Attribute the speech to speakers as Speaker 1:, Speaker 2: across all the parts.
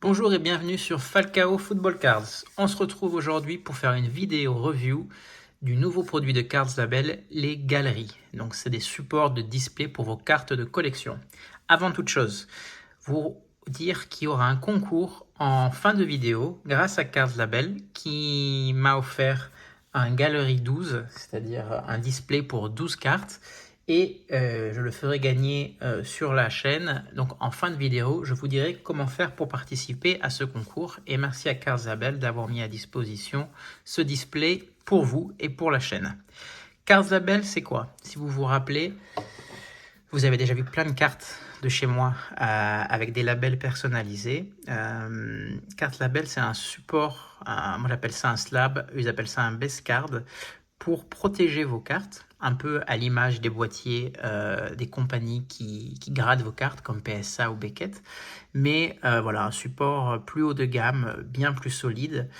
Speaker 1: Bonjour et bienvenue sur Falcao Football Cards. On se retrouve aujourd'hui pour faire une vidéo review du nouveau produit de Cards Label, les galeries. Donc c'est des supports de display pour vos cartes de collection. Avant toute chose, vous dire qu'il y aura un concours en fin de vidéo grâce à Cards Label qui m'a offert un Galerie 12, c'est-à-dire un display pour 12 cartes. Et je le ferai gagner sur la chaîne. Donc en fin de vidéo, je vous dirai comment faire pour participer à ce concours. Et merci à Cards Label d'avoir mis à disposition ce display pour vous et pour la chaîne. Cards Label, c'est quoi? Si vous vous rappelez, vous avez déjà vu plein de cartes de chez moi avec des labels personnalisés. Cards Label, c'est un support, moi j'appelle ça un slab, ils appellent ça un base card, pour protéger vos cartes, un peu à l'image des boîtiers des compagnies qui gradent vos cartes comme PSA ou Beckett. Mais voilà, un support plus haut de gamme, bien plus solide,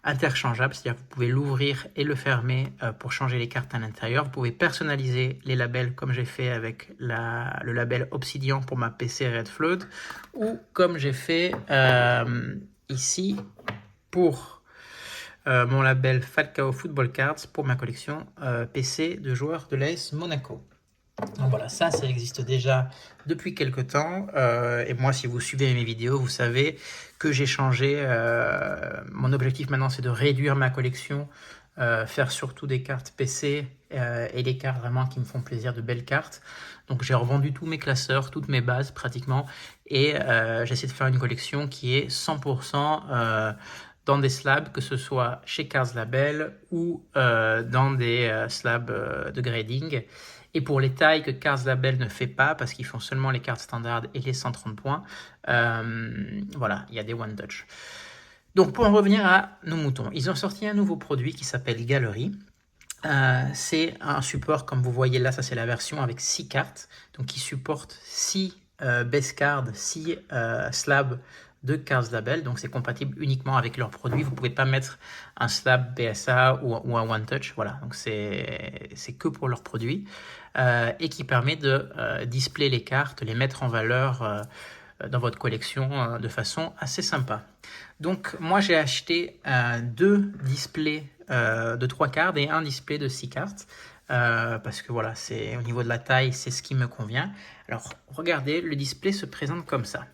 Speaker 1: interchangeable, c'est-à-dire que vous pouvez l'ouvrir et le fermer pour changer les cartes à l'intérieur. Vous pouvez personnaliser les labels comme j'ai fait avec le label Obsidian pour ma PC Red Flood, ou comme j'ai fait ici pour mon label Falcao Football Cards pour ma collection PC de joueurs de l'AS Monaco. Donc voilà, ça existe déjà depuis quelques temps. Et moi, si vous suivez mes vidéos, vous savez que j'ai changé. Mon objectif maintenant, c'est de réduire ma collection, faire surtout des cartes PC et des cartes vraiment qui me font plaisir, de belles cartes. Donc j'ai revendu tous mes classeurs, toutes mes bases pratiquement. Et j'essaie de faire une collection qui est 100% dans des slabs, que ce soit chez Cards Label ou dans des slabs de grading. Et pour les tailles que Cards Label ne fait pas, parce qu'ils font seulement les cartes standards et les 130 points, voilà, il y a des One Touch. Donc pour en revenir à nos moutons, ils ont sorti un nouveau produit qui s'appelle Gallery. C'est un support, comme vous voyez là, ça c'est la version avec 6 cartes, donc qui supporte 6 base cards, 6 slabs de Cards Label, donc c'est compatible uniquement avec leurs produits. Vous ne pouvez pas mettre un slab PSA ou un One Touch, voilà, donc c'est que pour leurs produits, et qui permet de displayer les cartes, les mettre en valeur dans votre collection de façon assez sympa. Donc moi j'ai acheté 2 displays de 3 cartes et un display de 6 cartes. Parce que voilà, c'est au niveau de la taille, c'est ce qui me convient. Alors regardez, le display se présente comme ça.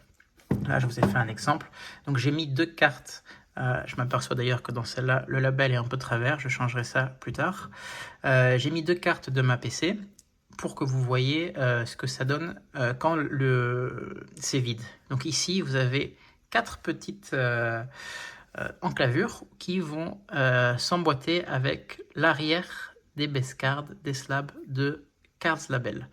Speaker 1: Là, je vous ai fait un exemple. Donc j'ai mis 2 cartes. Je m'aperçois d'ailleurs que dans celle-là, le label est un peu travers. Je changerai ça plus tard. J'ai mis 2 cartes de ma PC pour que vous voyez ce que ça donne quand c'est vide. Donc ici, vous avez 4 petites enclavures qui vont s'emboîter avec l'arrière des base cards, des slabs de Cards Label.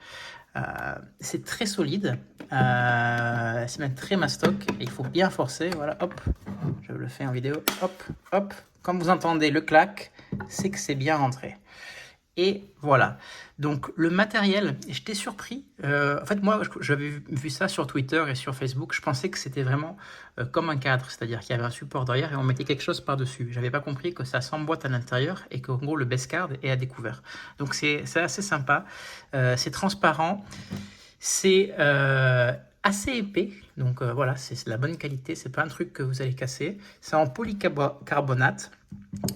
Speaker 1: C'est très solide, c'est même très mastoc, et il faut bien forcer, voilà, hop, je le fais en vidéo, hop, hop, quand vous entendez le clac, c'est que c'est bien rentré. Et voilà, donc le matériel, j'étais surpris, en fait moi j'avais vu ça sur Twitter et sur Facebook, je pensais que c'était vraiment comme un cadre, c'est-à-dire qu'il y avait un support derrière et on mettait quelque chose par-dessus. J'avais pas compris que ça s'emboîte à l'intérieur et qu'en gros le base card est à découvert. Donc c'est assez sympa, c'est transparent, c'est assez épais, donc voilà, c'est de la bonne qualité, c'est pas un truc que vous allez casser. C'est en polycarbonate,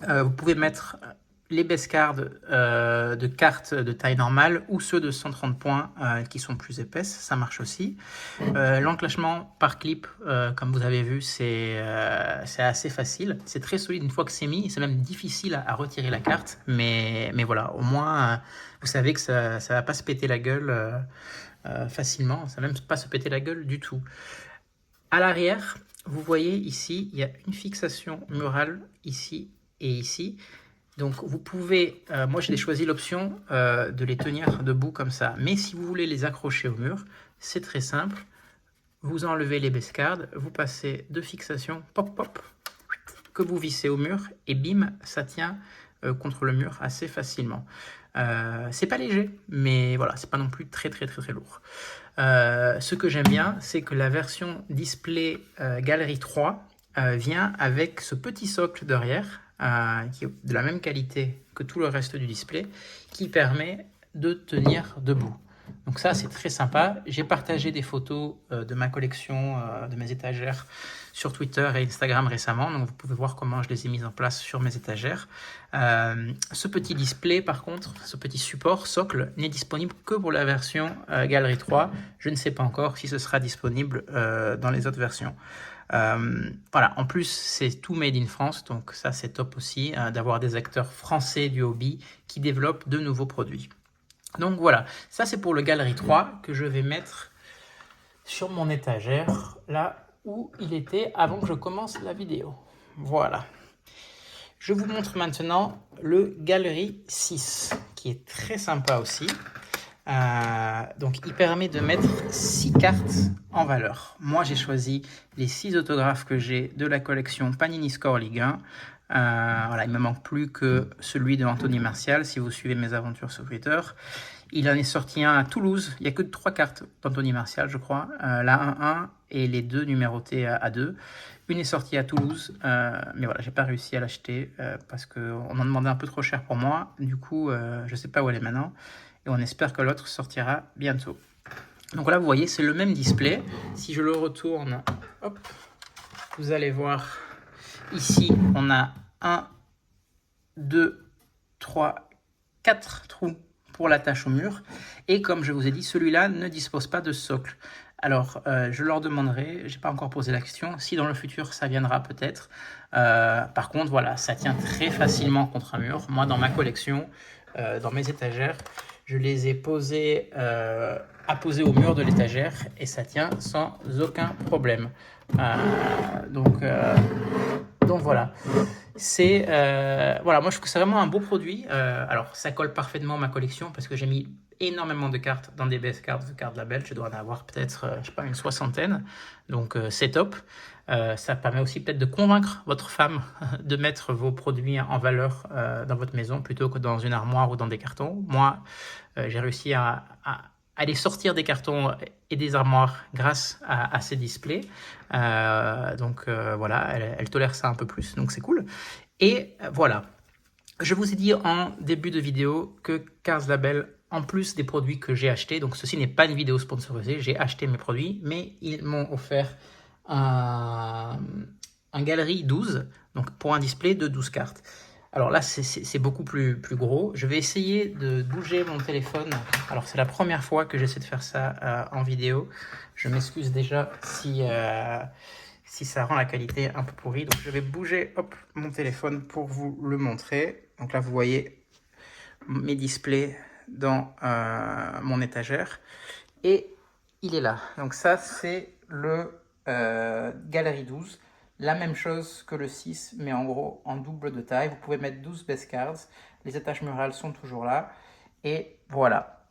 Speaker 1: vous pouvez mettre les base cards de cartes de taille normale ou ceux de 130 points qui sont plus épaisses, ça marche aussi. L'enclenchement par clip, comme vous avez vu, c'est assez facile. C'est très solide une fois que c'est mis. C'est même difficile à retirer la carte, mais voilà, au moins vous savez que ça va pas se péter la gueule facilement. Ça va même pas se péter la gueule du tout. À l'arrière, vous voyez ici, il y a une fixation murale ici et ici. Donc vous pouvez, moi j'ai choisi l'option de les tenir debout comme ça. Mais si vous voulez les accrocher au mur, c'est très simple. Vous enlevez les base cards, vous passez de fixation, pop pop, que vous vissez au mur et bim, ça tient contre le mur assez facilement. C'est pas léger, mais voilà, c'est pas non plus très lourd. Ce que j'aime bien, c'est que la version display Gallery 3 vient avec ce petit socle derrière, qui est de la même qualité que tout le reste du display, qui permet de tenir debout. Donc ça, c'est très sympa. J'ai partagé des photos de ma collection, de mes étagères sur Twitter et Instagram récemment. Donc vous pouvez voir comment je les ai mises en place sur mes étagères. Ce petit display, par contre, ce petit support socle n'est disponible que pour la version Gallery 3. Je ne sais pas encore si ce sera disponible dans les autres versions. Voilà, en plus c'est tout made in France, donc ça c'est top aussi d'avoir des acteurs français du hobby qui développent de nouveaux produits. Donc voilà, ça c'est pour le Gallery 3 que je vais mettre sur mon étagère, là où il était avant que je commence la vidéo. Voilà. Je vous montre maintenant le Gallery 6, qui est très sympa aussi. Donc il permet de mettre 6 cartes en valeur. Moi j'ai choisi les 6 autographes que j'ai de la collection Panini Score Ligue 1. Voilà, il ne me manque plus que celui de Anthony Martial, si vous suivez mes aventures sur Twitter. Il en est sorti un à Toulouse, il n'y a que 3 cartes d'Anthony Martial, je crois, la 1-1 et les 2 numérotées à 2. Une est sortie à Toulouse, mais voilà, j'ai pas réussi à l'acheter parce qu'on en demandait un peu trop cher pour moi. Du coup, je ne sais pas où elle est maintenant et on espère que l'autre sortira bientôt. Donc là, vous voyez, c'est le même display. Si je le retourne, hop, vous allez voir, ici, on a 1, 2, 3, 4 trous pour l'attache au mur. Et comme je vous ai dit, celui-là ne dispose pas de socle. Alors, je leur demanderai, je n'ai pas encore posé la question, si dans le futur ça viendra peut-être. Par contre, voilà, ça tient très facilement contre un mur. Moi, dans ma collection, dans mes étagères, je les ai posés, apposés au mur de l'étagère et ça tient sans aucun problème. Donc voilà. C'est voilà, moi je trouve que c'est vraiment un beau produit. Alors ça colle parfaitement à ma collection parce que j'ai mis énormément de cartes dans des best cards de cartes label. Je dois en avoir peut-être, je sais pas, une 60aine. Donc c'est top. Ça permet aussi peut-être de convaincre votre femme de mettre vos produits en valeur dans votre maison plutôt que dans une armoire ou dans des cartons. Moi, j'ai réussi à aller sortir des cartons et des armoires grâce à ces displays. Donc voilà, elle tolère ça un peu plus, donc c'est cool. Et voilà, je vous ai dit en début de vidéo que Cards Label, en plus des produits que j'ai achetés, donc ceci n'est pas une vidéo sponsorisée, j'ai acheté mes produits, mais ils m'ont offert un Gallery 12, donc pour un display de 12 cartes. Alors là, c'est beaucoup plus gros. Je vais essayer de bouger mon téléphone. Alors, c'est la première fois que j'essaie de faire ça en vidéo. Je m'excuse déjà si ça rend la qualité un peu pourrie. Donc, je vais bouger mon téléphone pour vous le montrer. Donc là, vous voyez mes displays dans mon étagère. Et il est là. Donc ça, c'est le Gallery 12. La même chose que le 6, mais en gros en double de taille. Vous pouvez mettre 12 best cards. Les attaches murales sont toujours là. Et voilà.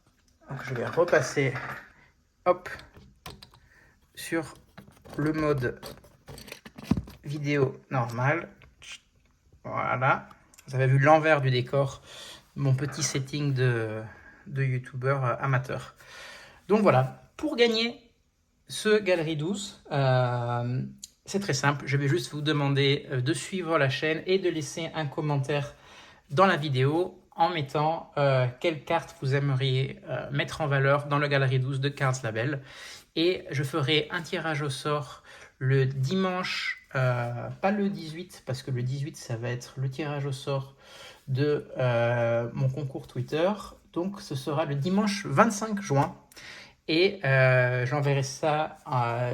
Speaker 1: Donc je vais repasser sur le mode vidéo normal. Voilà. Vous avez vu l'envers du décor, mon petit setting de youtubeur amateur. Donc voilà. Pour gagner ce Gallery 12, c'est très simple, je vais juste vous demander de suivre la chaîne et de laisser un commentaire dans la vidéo en mettant quelle carte vous aimeriez mettre en valeur dans le Gallery 12 de Cards Label. Et je ferai un tirage au sort le dimanche, pas le 18, parce que le 18 ça va être le tirage au sort de mon concours Twitter. Donc ce sera le dimanche 25 juin. Et j'enverrai ça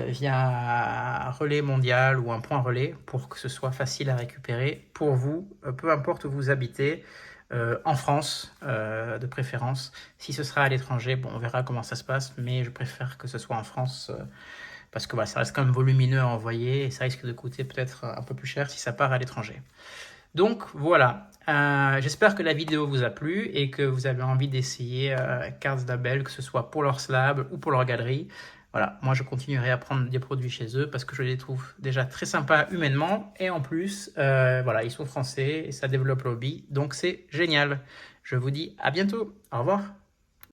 Speaker 1: via un relais mondial ou un point relais pour que ce soit facile à récupérer pour vous, peu importe où vous habitez, en France de préférence. Si ce sera à l'étranger, bon, on verra comment ça se passe, mais je préfère que ce soit en France parce que voilà, ça reste quand même volumineux à envoyer et ça risque de coûter peut-être un peu plus cher si ça part à l'étranger. Donc voilà, j'espère que la vidéo vous a plu et que vous avez envie d'essayer Cards Label, que ce soit pour leur slab ou pour leur galerie. Voilà, moi je continuerai à prendre des produits chez eux parce que je les trouve déjà très sympas humainement et en plus, voilà, ils sont français et ça développe le hobby, donc c'est génial. Je vous dis à bientôt, au revoir.